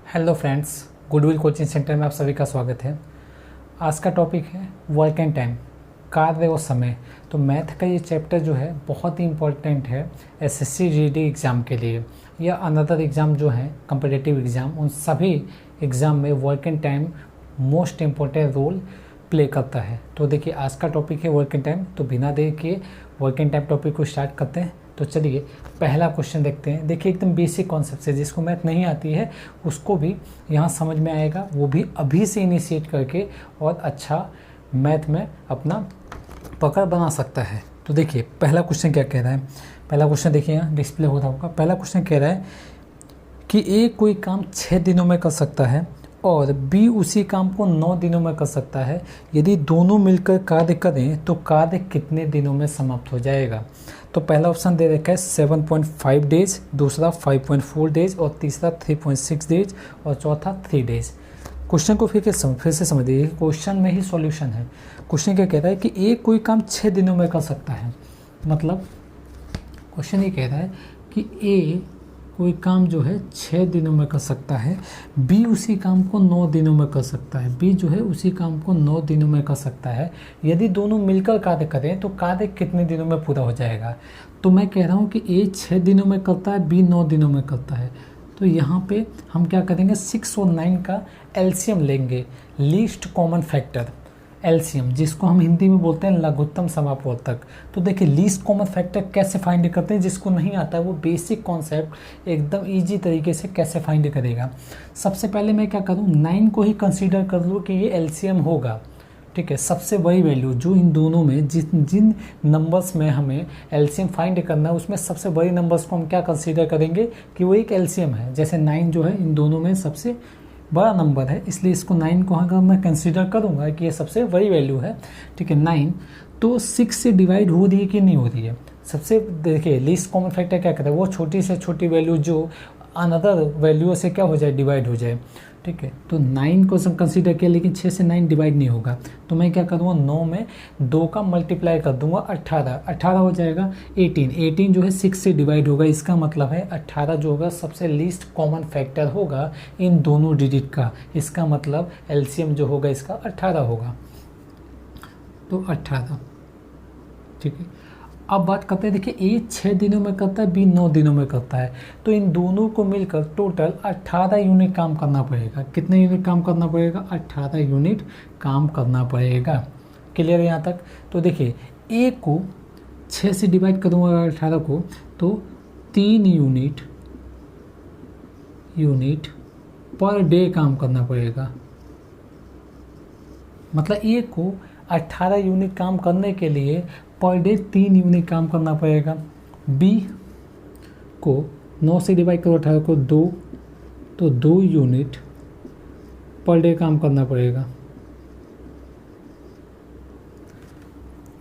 Hello friends, goodwill coaching centre में आप सभी का स्वागत है। आज का टॉपिक है वर्क एंड टाइम, कार्य और समय। तो मैथ का ये चैप्टर जो है बहुत ही इम्पोर्टेंट है एसएससी जीडी एग्ज़ाम के लिए या अनदर एग्ज़ाम जो है कम्पिटिटिव एग्ज़ाम, उन सभी एग्ज़ाम में work and time most important role play करता है। तो देखिए आज का टॉपिक है वर्क एंड टाइम, तो बिना देर किए वर्क एंड टाइम टॉपिक को स्टार्ट करते हैं। तो चलिए पहला क्वेश्चन देखते हैं। देखिए एकदम बेसिक कॉन्सेप्ट से, जिसको मैथ नहीं आती है उसको भी यहाँ समझ में आएगा, वो भी अभी से इनिशिएट करके और अच्छा मैथ में अपना पकड़ बना सकता है। तो देखिए पहला क्वेश्चन क्या कह रहा है। पहला क्वेश्चन देखिए यहाँ डिस्प्ले हो रहा होगा। पहला क्वेश्चन कह रहा है कि ए कोई काम 6 दिनों में कर सकता है और बी उसी काम को 9 दिनों में कर सकता है। यदि दोनों मिलकर कार्य करें तो कार्य कितने दिनों में समाप्त हो जाएगा। तो पहला ऑप्शन दे रखा है 7.5 डेज, दूसरा 5.4 डेज और तीसरा 3.6 डेज और चौथा 3 डेज। क्वेश्चन को फिर से समझ लीजिए, क्वेश्चन में ही सॉल्यूशन है। क्वेश्चन क्या कह रहा है कि ए कोई काम 6 दिनों में कर सकता है। मतलब क्वेश्चन ये कह रहा है कि ए कोई काम जो है 6 दिनों में कर सकता है, बी उसी काम को 9 दिनों में कर सकता है। बी जो है उसी काम को 9 दिनों में कर सकता है। यदि दोनों मिलकर कार्य करें तो कार्य कितने दिनों में पूरा हो जाएगा। तो मैं कह रहा हूँ कि ए 6 दिनों में करता है, बी 9 दिनों में करता है। तो यहाँ पे हम क्या करेंगे, 6 और 9 का एलसीएम लेंगे, लीस्ट कॉमन फैक्टर एलसीएम, जिसको हम हिंदी में बोलते हैं लघुत्तम समापवर्तक। तो देखिए लीस्ट कॉमन फैक्टर कैसे फाइंड करते हैं, जिसको नहीं आता है वो बेसिक कॉन्सेप्ट एकदम इजी तरीके से कैसे फाइंड करेगा। सबसे पहले मैं क्या करूँ, 9 को ही कंसीडर कर लूँ कि ये एलसीएम होगा। ठीक है, सबसे बड़ी वैल्यू जो इन दोनों में जिन नंबर्स में हमें एलसीएम फाइंड करना है उसमें सबसे बड़ी नंबर्स को हम क्या कंसीडर करेंगे कि वो एक एलसीएम है। जैसे 9 जो है इन दोनों में सबसे बड़ा नंबर है, इसलिए इसको 9 को अगर मैं कंसीडर करूंगा कि ये सबसे बड़ी वैल्यू है। ठीक है, 9 तो 6 से डिवाइड हो रही है कि नहीं हो रही है। सबसे देखिए लीस्ट कॉमन फैक्टर क्या कहता है, वो छोटी से छोटी वैल्यू जो अनदर वैल्यू से क्या हो जाए, डिवाइड हो जाए। ठीक है, तो 9 को सब कंसीडर किया, लेकिन 6 से 9 डिवाइड नहीं होगा। तो मैं क्या करूँगा, 9 में 2 का मल्टीप्लाई कर दूंगा, 18 हो जाएगा। 18 जो है 6 से डिवाइड होगा, इसका मतलब है 18 जो होगा सबसे लीस्ट कॉमन फैक्टर होगा इन दोनों डिजिट का। इसका मतलब एलसीएम जो होगा इसका 18 होगा। तो 18, ठीक है। अब बात करते हैं, देखिए ए 6 दिनों में करता है, बी 9 दिनों में करता है। तो इन दोनों को मिलकर टोटल 18 यूनिट काम करना पड़ेगा। कितने यूनिट काम करना पड़ेगा, 18 यूनिट काम करना पड़ेगा। क्लियर है यहाँ तक। तो देखिए ए को 6 से डिवाइड करूँगा 18 को, तो 3 यूनिट पर डे काम करना पड़ेगा। मतलब ए को 18 यूनिट काम करने के लिए पर डे 3 यूनिट काम करना पड़ेगा। बी को 9 से डिवाइड करो 18 को 2, तो 2 यूनिट पर डे काम करना पड़ेगा।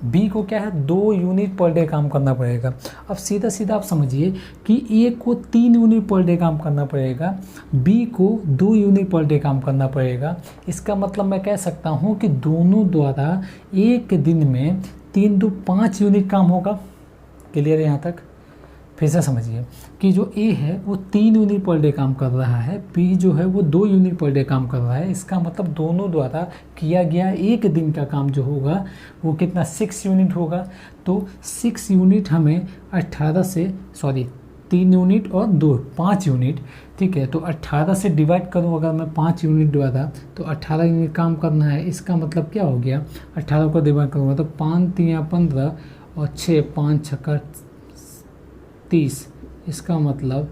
बी को क्या है, 2 यूनिट पर डे काम करना पड़ेगा। अब सीधा सीधा आप समझिए कि ए को 3 यूनिट पर डे काम करना पड़ेगा, बी को 2 यूनिट पर डे काम करना पड़ेगा। इसका मतलब मैं कह सकता हूँ कि दोनों द्वारा एक दिन में 3 2 5 यूनिट काम होगा। क्लियर है यहाँ तक। फिर से समझिए कि जो ए है वो 3 यूनिट पर डे काम कर रहा है, बी जो है वो 2 यूनिट पर डे काम कर रहा है। इसका मतलब दोनों द्वारा किया गया एक दिन का काम जो होगा वो कितना, 6 यूनिट होगा। तो 6 यूनिट हमें 3 यूनिट और 2 5 यूनिट। ठीक है, तो 18 से डिवाइड करूँ अगर मैं 5 यूनिट द्वारा, तो 18 यूनिट काम करना है। इसका मतलब क्या हो गया, 18 को डिवाइड करूँगा तो 5 3 15 और 6 5 6 30। इसका मतलब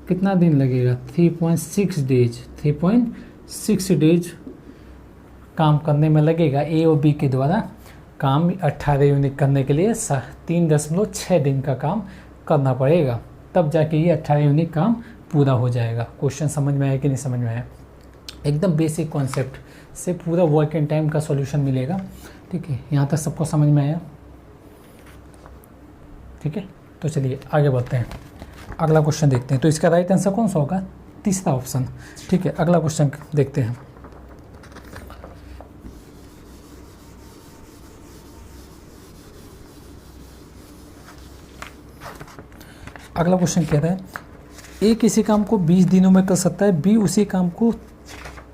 कितना दिन लगेगा, 3.6 डेज काम करने में लगेगा ए और बी के द्वारा। काम 18 यूनिट करने के लिए 3.6 दिन का काम करना पड़ेगा, तब जाके ये 18 यूनिट काम पूरा हो जाएगा। क्वेश्चन समझ में आया कि नहीं समझ में आया। एकदम बेसिक कॉन्सेप्ट से पूरा वर्क एंड टाइम का सॉल्यूशन मिलेगा। ठीक है, यहाँ तक सबको समझ में आया। ठीक है, तो चलिए आगे बढ़ते हैं, अगला क्वेश्चन देखते हैं। तो इसका राइट आंसर कौन सा होगा, तीसरा ऑप्शन। ठीक है, अगला क्वेश्चन देखते हैं। अगला क्वेश्चन कह रहा है ए किसी काम को 20 दिनों में कर सकता है, बी उसी काम को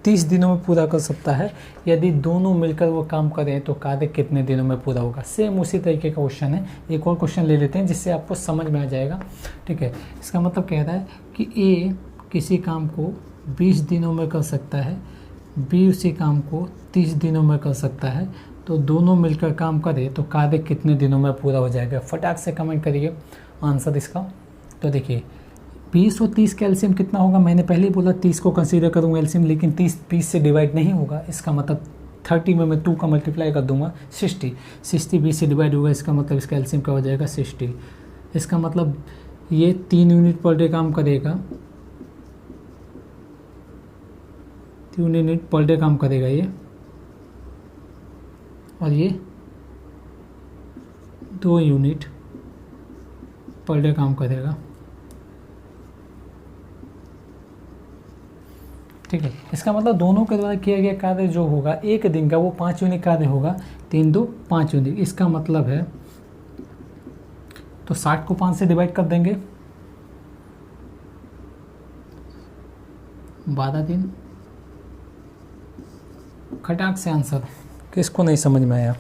30 दिनों में पूरा कर सकता है। यदि दोनों मिलकर वो काम करें तो कार्य कितने दिनों में पूरा होगा। सेम उसी तरीके का क्वेश्चन है। एक और क्वेश्चन ले लेते हैं जिससे आपको समझ में आ जाएगा। ठीक है, इसका मतलब कह रहा है कि ए किसी काम को 20 दिनों में कर सकता है, बी उसी काम को 30 दिनों में कर सकता है, तो दोनों मिलकर काम करें तो कार्य कितने दिनों में पूरा हो जाएगा। फटाक से कमेंट करिए आंसर इसका। तो देखिए 20 और 30 का एलसीएम कितना होगा। मैंने पहले ही बोला 30 को कंसीडर करूँगा एलसीएम, लेकिन 30 20 से डिवाइड नहीं होगा। इसका मतलब 30 में मैं 2 का मल्टीप्लाई कर दूंगा 60 20 से डिवाइड होगा। इसका मतलब इसका एलसीएम क्या हो जाएगा 60। इसका मतलब ये 3 यूनिट पर डे काम करेगा, 3 यूनिट पर डे काम करेगा ये, और ये 2 यूनिट पर डे काम करेगा। ठीक है, इसका मतलब दोनों के द्वारा किया गया कार्य जो होगा एक दिन का वो 5 यूनिट कार्य होगा। 3 2 5 यूनिट। इसका मतलब है तो 60 को 5 से डिवाइड कर देंगे, 12 दिन। खटाक से आंसर। किसको नहीं समझ में आया।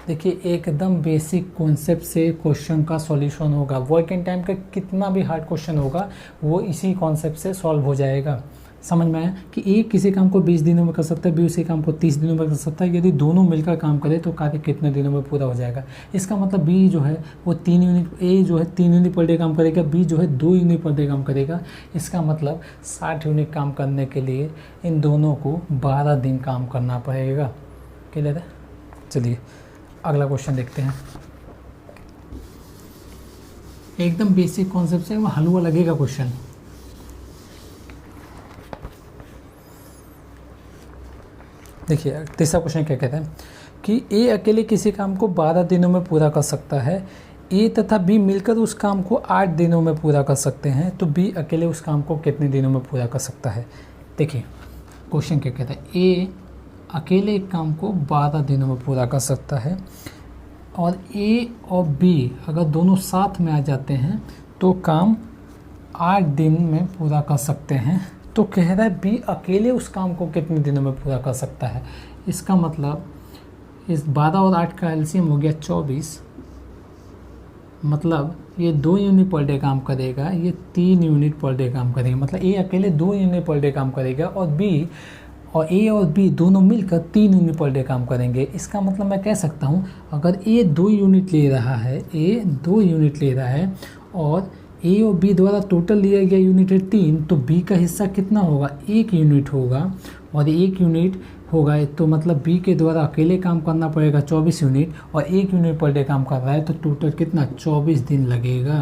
देखिए एकदम बेसिक कॉन्सेप्ट से क्वेश्चन का सॉल्यूशन होगा। वर्क एंड टाइम का कितना भी हार्ड क्वेश्चन होगा वो इसी कॉन्सेप्ट से सॉल्व हो जाएगा। समझ में आया कि ए किसी काम को 20 दिनों में कर सकता है, बी उसी काम को 30 दिनों में कर सकता है। यदि दोनों मिलकर काम करें तो कार्य कितने दिनों में पूरा हो जाएगा। इसका मतलब बी जो है वो 3 यूनिट, ए जो है 3 यूनिट पर डे काम करेगा, बी जो है 2 यूनिट पर डे काम करेगा। इसका मतलब 60 यूनिट काम करने के लिए इन दोनों को 12 दिन काम करना पड़ेगा। क्लियर है। चलिए अगला क्वेश्चन देखते हैं। एकदम बेसिक कॉन्सेप्ट से हलवा लगेगा क्वेश्चन। देखिए तीसरा क्वेश्चन क्या कहता है कि ए अकेले किसी काम को 12 दिनों में पूरा कर सकता है, ए तथा बी मिलकर उस काम को 8 दिनों में पूरा कर सकते हैं, तो बी अकेले उस काम को कितने दिनों में पूरा कर सकता है। देखिए क्वेश्चन क्या कहता है, ए अकेले एक काम को 12 दिनों में पूरा कर सकता है और ए और बी अगर दोनों साथ में आ जाते हैं तो काम 8 दिन में पूरा कर सकते हैं। तो कह रहा है बी अकेले उस काम को कितने दिनों में पूरा कर सकता है। इसका मतलब इस 12 और 8 का एलसीएम हो गया 24। मतलब ये 2 यूनिट पर डे काम करेगा, ये 3 यूनिट पर डे काम करेगा। मतलब ए अकेले 2 यूनिट पर डे काम करेगा और बी और ए और बी दोनों मिलकर 3 यूनिट पर डे काम करेंगे। इसका मतलब मैं कह सकता हूँ अगर ए 2 यूनिट ले रहा है, ए 2 यूनिट ले रहा है और ए और बी द्वारा टोटल लिया गया यूनिट है 3, तो बी का हिस्सा कितना होगा 1 यूनिट होगा। और 1 यूनिट होगा तो मतलब बी के द्वारा अकेले काम करना पड़ेगा 24 यूनिट और 1 यूनिट पर डे काम कर रहा है तो टोटल कितना 24 दिन लगेगा।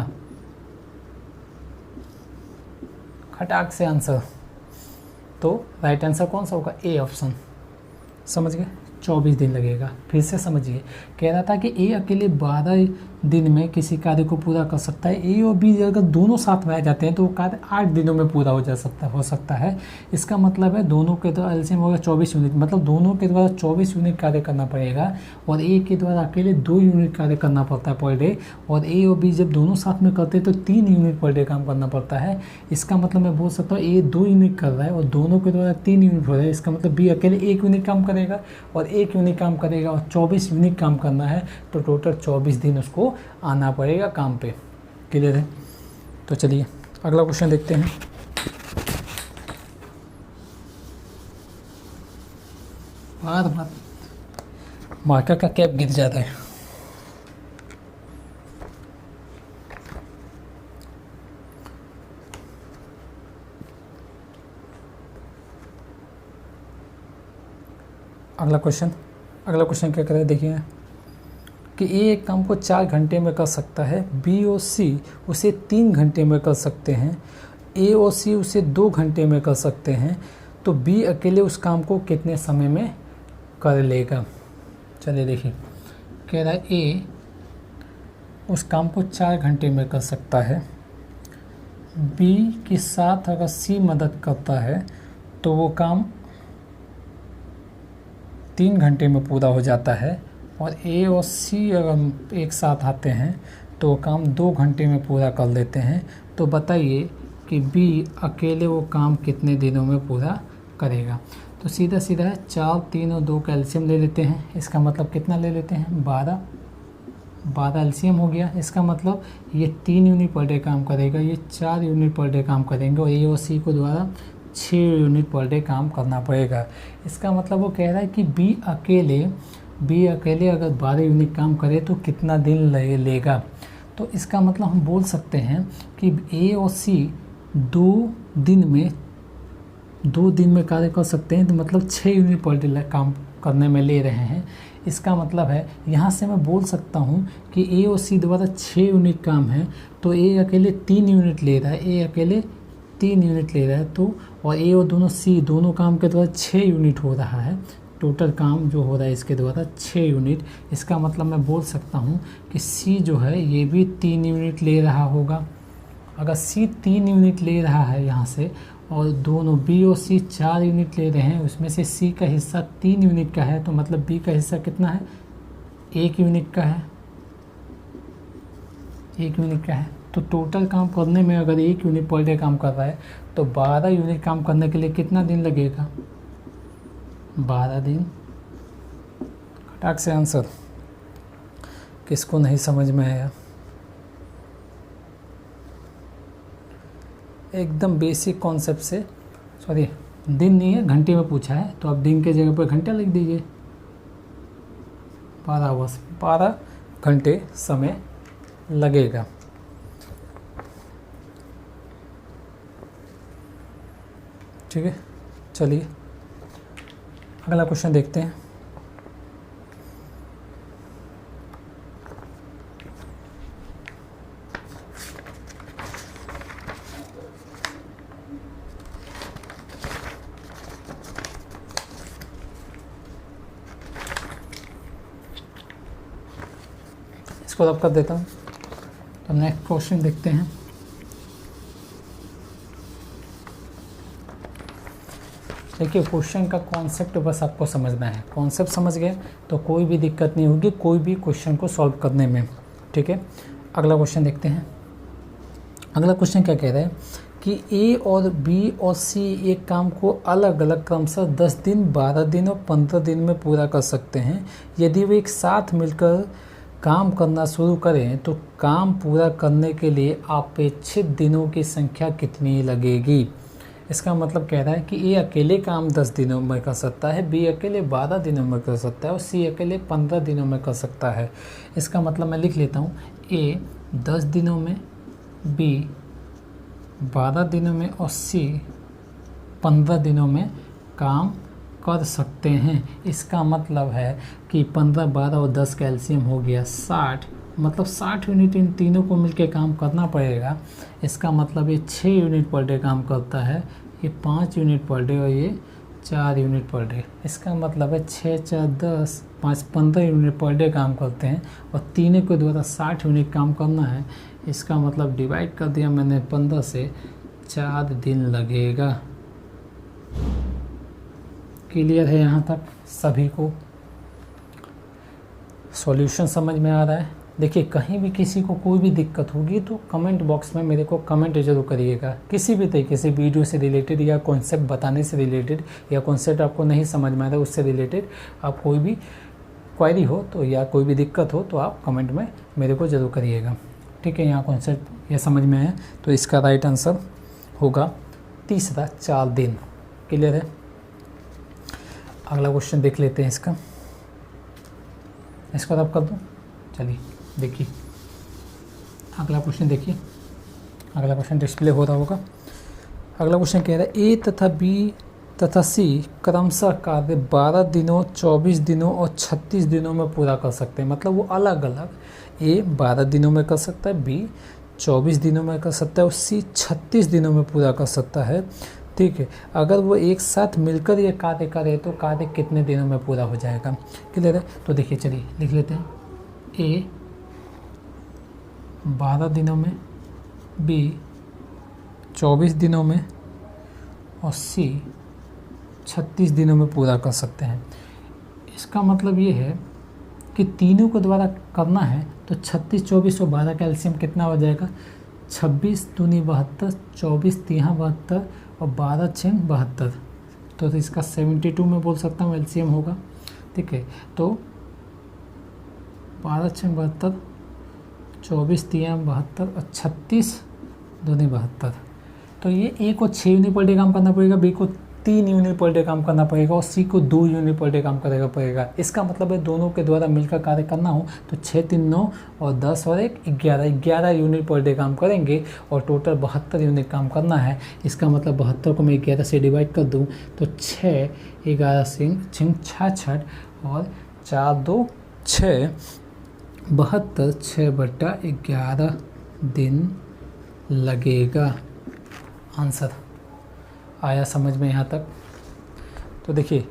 खटाक से आंसर। तो राइट आंसर कौन सा होगा, ए ऑप्शन। समझ गए, 24 दिन लगेगा। फिर से समझिए, कह रहा था कि ए अकेले 12 दिन में किसी कार्य को पूरा कर सकता है। ए और बी अगर दोनों साथ में आ जाते हैं तो वो कार्य 8 दिनों में पूरा हो सकता है। इसका मतलब है दोनों के द्वारा एलसीएम होगा 24 यूनिट, मतलब दोनों के द्वारा 24 यूनिट कार्य करना पड़ेगा और ए के द्वारा अकेले 2 यूनिट कार्य करना पड़ता है पर डे। और ए और बी जब दोनों साथ में करते हैं तो 3 यूनिट पर डे काम करना पड़ता है। इसका मतलब मैं बोल सकता हूँ ए 2 यूनिट कर रहा है और दोनों के द्वारा 3 यूनिट हो रहा है। इसका मतलब बी अकेले 1 यूनिट काम करेगा और 1 यूनिट काम करेगा और 24 यूनिट काम करना है तो टोटल 24 दिन उसको आना पड़ेगा काम पे। क्लियर है। तो चलिए अगला क्वेश्चन देखते हैं। बार बार मार्कर का कैप गिर जाता है। अगला क्वेश्चन क्या कर रहे हैं देखिए कि ए एक काम को 4 घंटे में कर सकता है, बी और सी उसे 3 घंटे में कर सकते हैं, ए और सी उसे 2 घंटे में कर सकते हैं, तो बी अकेले उस काम को कितने समय में कर लेगा। चलिए देखिए, कह रहा है ए उस काम को 4 घंटे में कर सकता है, बी के साथ अगर सी मदद करता है तो वो काम 3 घंटे में पूरा हो जाता है और ए और सी अगर एक साथ आते हैं तो काम 2 घंटे में पूरा कर लेते हैं। तो बताइए कि बी अकेले वो काम कितने दिनों में पूरा करेगा। तो सीधा सीधा है 4, 3 और 2 का एलसीएम ले लेते हैं। इसका मतलब कितना ले लेते हैं 12 एलसीएम हो गया। इसका मतलब ये 3 यूनिट पर डे काम करेगा, ये 4 यूनिट पर डे काम करेंगे और ए और सी को द्वारा 6 यूनिट पर डे काम करना पड़ेगा। इसका मतलब वो कह रहा है कि बी अकेले अगर 12 यूनिट काम करे तो कितना दिन लेगा। तो इसका मतलब हम बोल सकते हैं कि ए और सी 2 दिन में कार्य कर सकते हैं, तो मतलब 6 यूनिट पर डे काम करने में ले रहे हैं। इसका मतलब है यहाँ से मैं बोल सकता हूँ कि ए और सी द्वारा 6 यूनिट काम है, तो ए अकेले 3 यूनिट ले रहा है, तो और ए और सी दोनों काम के द्वारा 6 यूनिट हो रहा है। टोटल काम जो हो रहा है इसके द्वारा 6 यूनिट। इसका मतलब मैं बोल सकता हूँ कि सी जो है ये भी 3 यूनिट ले रहा होगा। अगर सी 3 यूनिट ले रहा है यहाँ से और दोनों बी और सी 4 यूनिट ले रहे हैं, उसमें से सी का हिस्सा 3 यूनिट का है, तो मतलब बी का हिस्सा कितना है 1 यूनिट का है। तो टोटल काम करने में अगर 1 यूनिट पर डे काम कर रहा है तो 12 यूनिट काम करने के लिए कितना दिन लगेगा 12 दिन। फटाक से आंसर। किसको नहीं समझ में आया? एकदम बेसिक कॉन्सेप्ट से, सॉरी दिन नहीं है घंटे में पूछा है, तो आप दिन के जगह पर घंटा लिख दीजिए। 12 घंटे समय लगेगा। ठीक है, चलिए अगला क्वेश्चन देखते हैं। इसको रब कर देता हूँ। तो नेक्स्ट क्वेश्चन देखते हैं। देखिए क्वेश्चन का कॉन्सेप्ट बस आपको समझना है। कॉन्सेप्ट समझ गए तो कोई भी दिक्कत नहीं होगी कोई भी क्वेश्चन को सॉल्व करने में। ठीक है, अगला क्वेश्चन देखते हैं। अगला क्वेश्चन क्या कह रहा है कि ए और बी और सी एक काम को अलग अलग क्रमशः 10 दिन, 12 दिन और 15 दिन में पूरा कर सकते हैं। यदि वे एक साथ मिलकर काम करना शुरू करें तो काम पूरा करने के लिए अपेक्षित दिनों की संख्या कितनी लगेगी। इसका मतलब कह रहा है कि ए अकेले काम 10 दिनों में कर सकता है, बी अकेले 12 दिनों में कर सकता है और सी अकेले 15 दिनों में कर सकता है। इसका मतलब मैं लिख लेता हूँ, ए 10 दिनों में, बी 12 दिनों में और सी 15 दिनों में काम कर सकते हैं। इसका मतलब है कि 15, 12 और 10 का एलसीएम हो गया 60, मतलब 60 यूनिट इन तीनों को मिलके काम करना पड़ेगा। इसका मतलब ये 6 यूनिट पर डे काम करता है, ये 5 यूनिट पर डे और ये 4 यूनिट पर डे। इसका मतलब है 6, 4, 10, 5, 15 यूनिट पर डे काम करते हैं और तीनों के द्वारा 60 यूनिट काम करना है। इसका मतलब डिवाइड कर दिया मैंने 15 से, 4 दिन लगेगा। क्लियर है यहाँ तक सभी को? सॉल्यूशन समझ में आ रहा है? देखिए कहीं भी किसी को कोई भी दिक्कत होगी तो कमेंट बॉक्स में मेरे को कमेंट जरूर करिएगा, किसी भी तरीके से वीडियो से रिलेटेड या कॉन्सेप्ट बताने से रिलेटेड या कॉन्सेप्ट आपको नहीं समझ में आ रहा है उससे रिलेटेड आप कोई भी क्वेरी हो तो या कोई भी दिक्कत हो तो आप कमेंट में मेरे को ज़रूर करिएगा। ठीक है, यहाँ कॉन्सेप्ट ये समझ में आया तो इसका राइट आंसर होगा तीसरा 4 दिन। क्लियर है? अगला क्वेश्चन देख लेते हैं इसको रब कर दूँ। चलिए देखिए अगला क्वेश्चन देखिए, अगला क्वेश्चन डिस्प्ले हो रहा होगा। अगला क्वेश्चन कह रहा है ए तथा बी तथा सी क्रमशः कार्य 12 दिनों, 24 दिनों और 36 दिनों में पूरा कर सकते हैं। मतलब वो अलग अलग, ए 12 दिनों में कर सकता है, बी 24 दिनों में कर सकता है और सी 36 दिनों में पूरा कर सकता है। ठीक है, अगर वो एक साथ मिलकर ये कार्य करे तो कार्य कितने दिनों में पूरा हो जाएगा। क्लियर है? तो देखिए चलिए लिख लेते हैं, ए 12 दिनों में, बी 24 दिनों में और सी 36 दिनों में पूरा कर सकते हैं। इसका मतलब ये है कि तीनों को द्वारा करना है तो 36, 24 और 12 का एलसीएम कितना हो जाएगा 26 दूनी 72, 24 तिहा 72 और 12 छः 72। तो इसका 72 में बोल सकता हूँ एलसीएम होगा। ठीक है, तो 12 छः 72, 24 तिहा 72 और 36 दूनी 72। तो ये ए को 6 यूनिट पर डे काम करना पड़ेगा, बी को 3 यूनिट पर डे काम करना पड़ेगा और सी को 2 यूनिट पर डे काम करेगा पड़ेगा। इसका मतलब है दोनों के द्वारा मिलकर कार्य करना हो तो 6 3 9 और 10 और 1 11 यूनिट पर डे काम करेंगे और टोटल 72 यूनिट काम करना है। इसका मतलब 72 को मैं 11 से डिवाइड कर दूं तो 6 11 सिंह 66 और 4 2 6 72 6/11 दिन लगेगा। आंसर आया समझ में यहाँ तक? तो देखिए,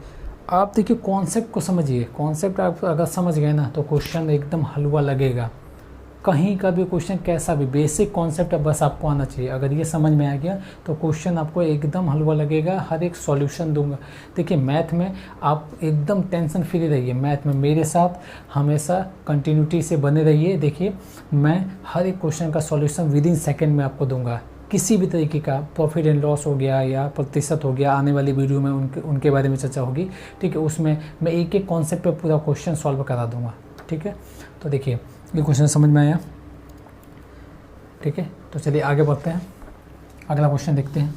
आप देखिए कॉन्सेप्ट को समझिए। कॉन्सेप्ट आप अगर समझ गए ना तो क्वेश्चन एकदम हलवा लगेगा। कहीं का भी क्वेश्चन कैसा भी बेसिक कॉन्सेप्ट बस आपको आना चाहिए। अगर ये समझ में आ गया तो क्वेश्चन आपको एकदम हलवा लगेगा। हर एक सॉल्यूशन दूंगा। देखिए मैथ में आप एकदम टेंशन फ्री रहिए। मैथ में मेरे साथ हमेशा कंटिन्यूटी से बने रहिए। देखिए मैं हर एक क्वेश्चन का सॉल्यूशन विदिन सेकेंड में आपको दूंगा। किसी भी तरीके का प्रॉफिट एंड लॉस हो गया या प्रतिशत हो गया, आने वाली वीडियो में उनके बारे में चर्चा होगी। ठीक है, उसमें मैं एक एक कॉन्सेप्ट पे पूरा क्वेश्चन सॉल्व करा दूंगा। ठीक है, तो देखिए ये क्वेश्चन समझ में आया? ठीक है, तो चलिए आगे बढ़ते हैं। अगला क्वेश्चन देखते हैं।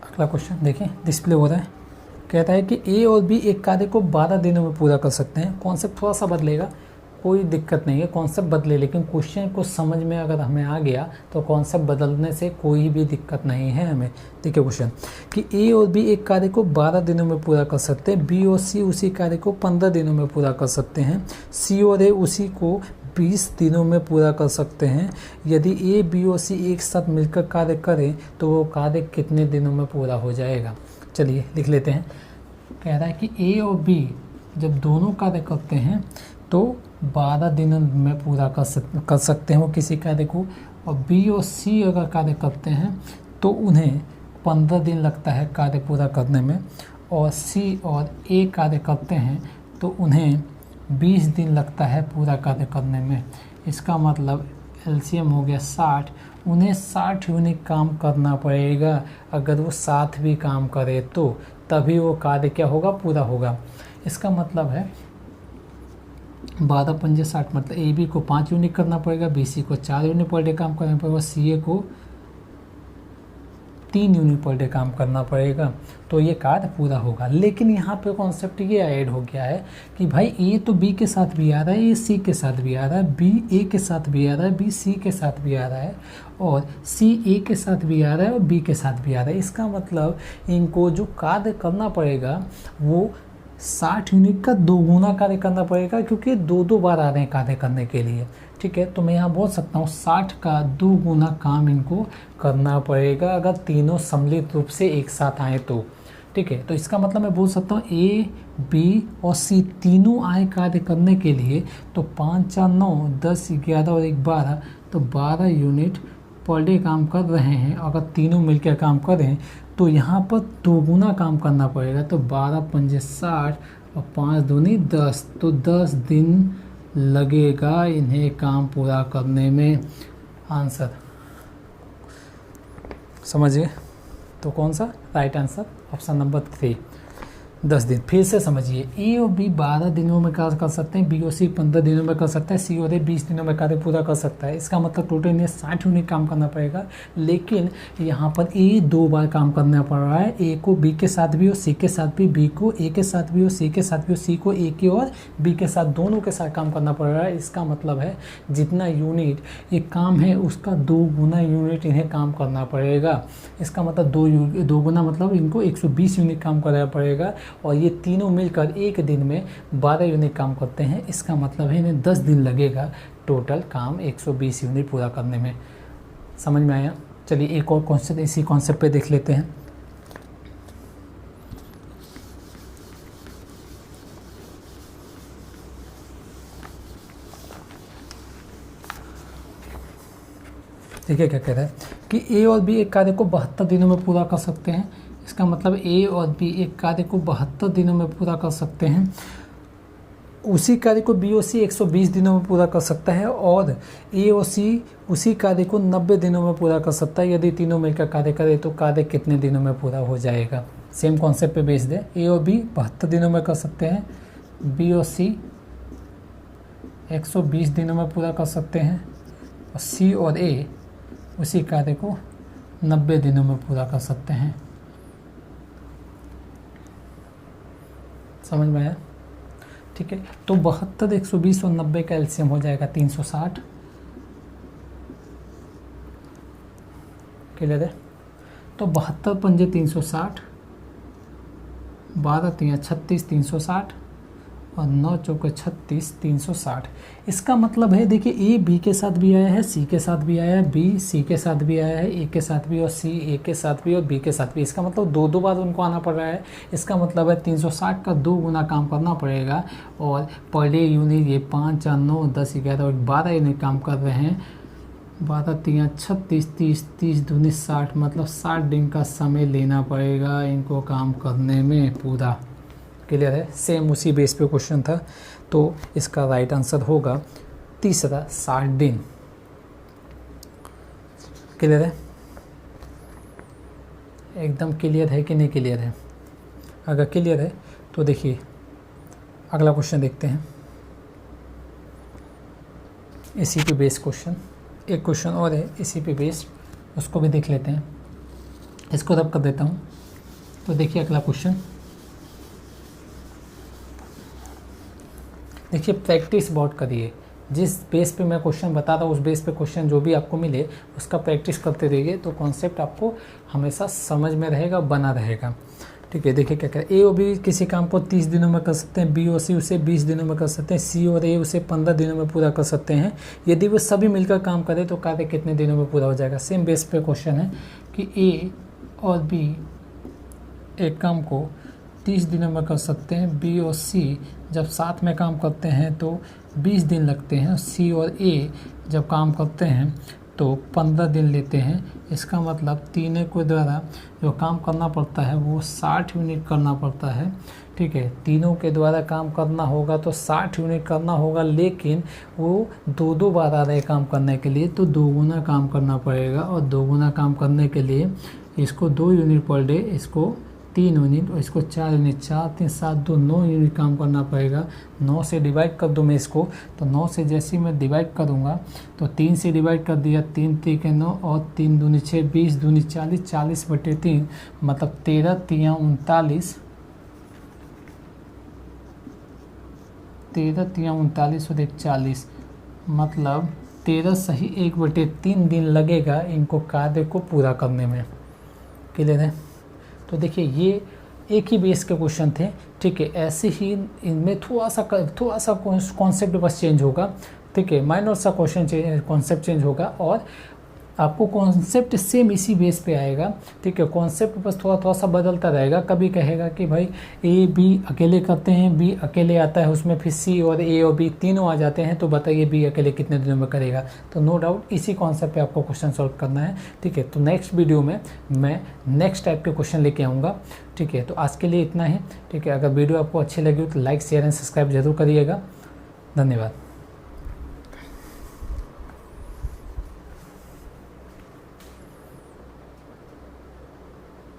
अगला क्वेश्चन देखिए डिस्प्ले हो रहा है। कहता है कि ए और बी एक कार्य को 12 दिनों में पूरा कर सकते हैं। कॉन्सेप्ट थोड़ा सा बदलेगा, कोई दिक्कत नहीं है, कॉन्सेप्ट बदले, लेकिन क्वेश्चन को समझ में अगर हमें आ गया तो कॉन्सेप्ट बदलने से कोई भी दिक्कत नहीं है हमें। ठीक है, क्वेश्चन कि ए और बी एक कार्य को 12 दिनों में पूरा कर सकते हैं। बी और सी उसी कार्य को 15 दिनों में पूरा कर सकते हैं। सी और ए उसी को 20 दिनों में पूरा कर सकते हैं। यदि ए बी और सी एक साथ मिलकर कार्य करें तो वो कार्य कितने दिनों में पूरा हो जाएगा? चलिए लिख लेते हैं। कह रहा है कि ए और बी जब दोनों कार्य करते हैं तो 12 दिनों में पूरा कर सकते हैं वो किसी कार्य को, और बी और सी अगर कार्य करते हैं तो उन्हें 15 दिन लगता है कार्य पूरा करने में, और सी और ए कार्य करते हैं तो उन्हें 20 दिन लगता है पूरा कार्य करने में। इसका मतलब एलसीएम हो गया 60। उन्हें 60 यूनिट काम करना पड़ेगा। अगर वो 7 भी काम करे तो तभी वो कार्य क्या होगा? पूरा होगा। इसका मतलब है 12 पंजे 60, मतलब ए बी को 5 यूनिट करना पड़ेगा, बी सी को 4 यूनिट पर डे काम करना पड़ेगा, सी ए को 3 यूनिट पर डे काम करना पड़ेगा, तो ये कार्य पूरा होगा। लेकिन यहाँ पे कॉन्सेप्ट ये ऐड हो गया है कि भाई ए तो बी के साथ भी आ रहा है, ए सी के साथ भी आ रहा है, बी ए के साथ भी आ रहा है, बी सी के साथ भी आ रहा है, और सी ए के साथ भी आ रहा है और बी के साथ भी आ रहा है। इसका मतलब इनको जो कार्य करना पड़ेगा वो 60 यूनिट का 2 गुना कार्य करना पड़ेगा, क्योंकि 2 बार आ रहे हैं कार्य करने के लिए। ठीक है, तो मैं यहाँ बोल सकता हूँ 60 का 2 गुना काम इनको करना पड़ेगा अगर तीनों सम्मिलित रूप से एक साथ आए तो। ठीक है, तो इसका मतलब मैं बोल सकता हूँ ए बी और सी तीनों आए कार्य करने के लिए, तो 5 4 9 10 11 और 1 12, तो 12 यूनिट पर डे काम कर रहे हैं। अगर तीनों मिलकर काम करें तो यहाँ पर 2 गुना काम करना पड़ेगा, तो 12 पंजे 60 और 5 दूनी 10, तो 10 दिन लगेगा इन्हें काम पूरा करने में। आंसर समझिए, तो कौन सा राइट आंसर? ऑप्शन नंबर 3, 10 दिन। फिर से समझिए, ए और बी 12 दिनों में कार्य कर सकते हैं, बी और सी 15 दिनों में कर सकता है, सी और ए 20 दिनों में कार्य पूरा कर सकता है। इसका मतलब टोटल इन्हें 60 यूनिट काम करना पड़ेगा। लेकिन यहाँ पर ए 2 बार काम करना पड़ रहा है, ए को बी के साथ भी और सी के साथ भी, बी को ए के साथ भी और सी के साथ भी, और सी को ए के और बी के साथ दोनों के साथ काम करना पड़ रहा है। इसका मतलब है जितना यूनिट ये काम है उसका 2 गुना यूनिट इन्हें काम करना पड़ेगा। इसका मतलब 2 गुना मतलब इनको 120 यूनिट काम करना पड़ेगा, और ये तीनों मिलकर एक दिन में 12 यूनिट काम करते हैं। इसका मतलब है इन्हें 10 दिन लगेगा टोटल काम 120 यूनिट पूरा करने में। समझ में आया? चलिए एक और कॉन्सेप्ट इसी कॉन्सेप्ट पे देख लेते हैं। देखिए क्या कह रहा है कि ए और बी एक कार्य को 72 दिनों में पूरा कर सकते हैं। इसका मतलब ए और बी एक कार्य को 72 दिनों में पूरा कर सकते हैं। उसी कार्य को BOC 120 दिनों में पूरा कर सकता है और AOC उसी कार्य को 90 दिनों में पूरा कर सकता है। यदि तीनों मिलकर कार्य करे तो कार्य कितने दिनों में पूरा हो जाएगा। सेम कॉन्सेप्ट पे बेस्ड है। A और B 72 दिनों में कर सकते हैं, BOC 120 दिनों में पूरा कर सकते हैं और C और A उसी कार्य को 90 दिनों में पूरा कर सकते हैं। समझ में आया? ठीक है, तो 72, 120 और 90 का एलसीएम हो जाएगा 360। क्लियर है? तो 72 पंजे 360, 12 तियाँ 36 360 और 9 चौके 36 360। इसका मतलब है देखिए A B के साथ भी आया है, C के साथ भी आया है, B C के साथ भी आया है, A के साथ भी और C A के साथ भी और B के साथ भी। इसका मतलब दो बार उनको आना पड़ रहा है। इसका मतलब है 360 का 2 गुना काम करना पड़ेगा और पर डे यूनिट ये 5 4 9 10 11 और 12 यूनिट काम कर रहे हैं। 12 तियाँ 36 30 30 दूनी 60, मतलब 60 दिन का समय लेना पड़ेगा इनको काम करने में पूरा। क्लियर है? सेम उसी बेस पे क्वेश्चन था, तो इसका राइट आंसर होगा तीसरा 60 दिन। क्लियर है? एकदम क्लियर है कि नहीं क्लियर है? अगर क्लियर है तो देखिए अगला क्वेश्चन देखते हैं। इसी पे बेस क्वेश्चन, एक क्वेश्चन और है इसी पे बेस्ड, उसको भी देख लेते हैं। इसको रब कर देता हूँ। तो देखिए अगला क्वेश्चन, देखिए प्रैक्टिस बहुत करिए। जिस बेस पे मैं क्वेश्चन बता रहा हूँ उस बेस पे क्वेश्चन जो भी आपको मिले उसका प्रैक्टिस करते रहिए, तो कॉन्सेप्ट आपको हमेशा समझ में रहेगा, बना रहेगा। ठीक है, देखिए क्या करें। A और B किसी काम को 30 दिनों में कर सकते हैं, B और C उसे 20 दिनों में कर सकते हैं, C और A उसे 15 दिनों में पूरा कर सकते हैं। यदि वो सभी मिलकर काम करें तो कार्य कितने दिनों में पूरा हो जाएगा। सेम बेस पे क्वेश्चन है कि A और B एक काम को 30 दिनों में कर सकते हैं, B और C जब साथ में काम करते हैं तो 20 दिन लगते हैं, C और A जब काम करते हैं तो 15 दिन लेते हैं। इसका मतलब तीनों के द्वारा जो काम करना पड़ता है वो 60 यूनिट करना पड़ता है। ठीक है, तीनों के द्वारा काम करना होगा तो 60 यूनिट करना होगा, लेकिन वो दो बार आ रहे काम करने के लिए तो 2 गुना काम करना पड़ेगा। और 2 गुना काम करने के लिए इसको 2 यूनिट पर डे, इसको 3 यूनिट और इसको 4 यूनिट, 4 3 7 2 9 यूनिट काम करना पड़ेगा। 9 से डिवाइड कर दूँ मैं इसको, तो 9 से जैसे ही मैं डिवाइड करूँगा तो 3 से डिवाइड कर दिया, 3 3 9 और 3 दूनी 6, 20 दूनी 40, 40/3 मतलब 13 तियाँ 39, 13 तियाँ 39 और 1 40, मतलब 13 सही 1/3 दिन लगेगा इनको कार्य को पूरा करने में। क्लियर है? तो देखिए ये एक ही बेस के क्वेश्चन थे। ठीक है, ऐसे ही इनमें थोड़ा सा कॉन्सेप्ट बस चेंज होगा। ठीक है, माइनर सा कॉन्सेप्ट चेंज होगा और आपको कॉन्सेप्ट सेम इसी बेस पे आएगा। ठीक है, कॉन्सेप्ट बस थोड़ा सा बदलता रहेगा। कभी कहेगा कि भाई A B अकेले करते हैं, B अकेले आता है, उसमें फिर C और A और B तीनों आ जाते हैं, तो बताइए B अकेले कितने दिनों में करेगा। तो नो डाउट इसी कॉन्सेप्ट पे आपको क्वेश्चन सॉल्व करना है। ठीक है, तो नेक्स्ट वीडियो में मैं नेक्स्ट टाइप के क्वेश्चन लेके आऊँगा। ठीक है, तो आज के लिए इतना ही। ठीक है, अगर वीडियो आपको अच्छी लगी हो तो लाइक शेयर एंड सब्सक्राइब जरूर करिएगा। धन्यवाद।